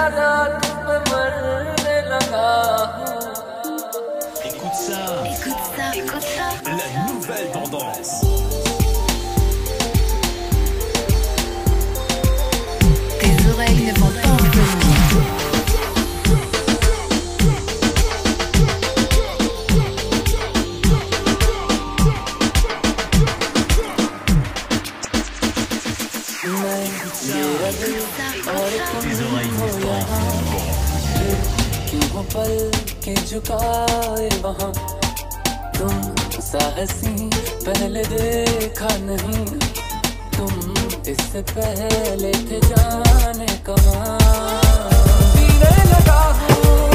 रात में मरने लगा हूँ। Écoute ça, Écoute ça, écoute ça. la nouvelle tendance. Tes oreilles ne vont pas enlever. Tes oreilles ne vont pas enlever. क्यों हो पल के झुकाए वहाँ, तुम सा हंसी पहले देखा नहीं, तुम इससे पहले थे जाने कहाँ। जीने लगा हूँ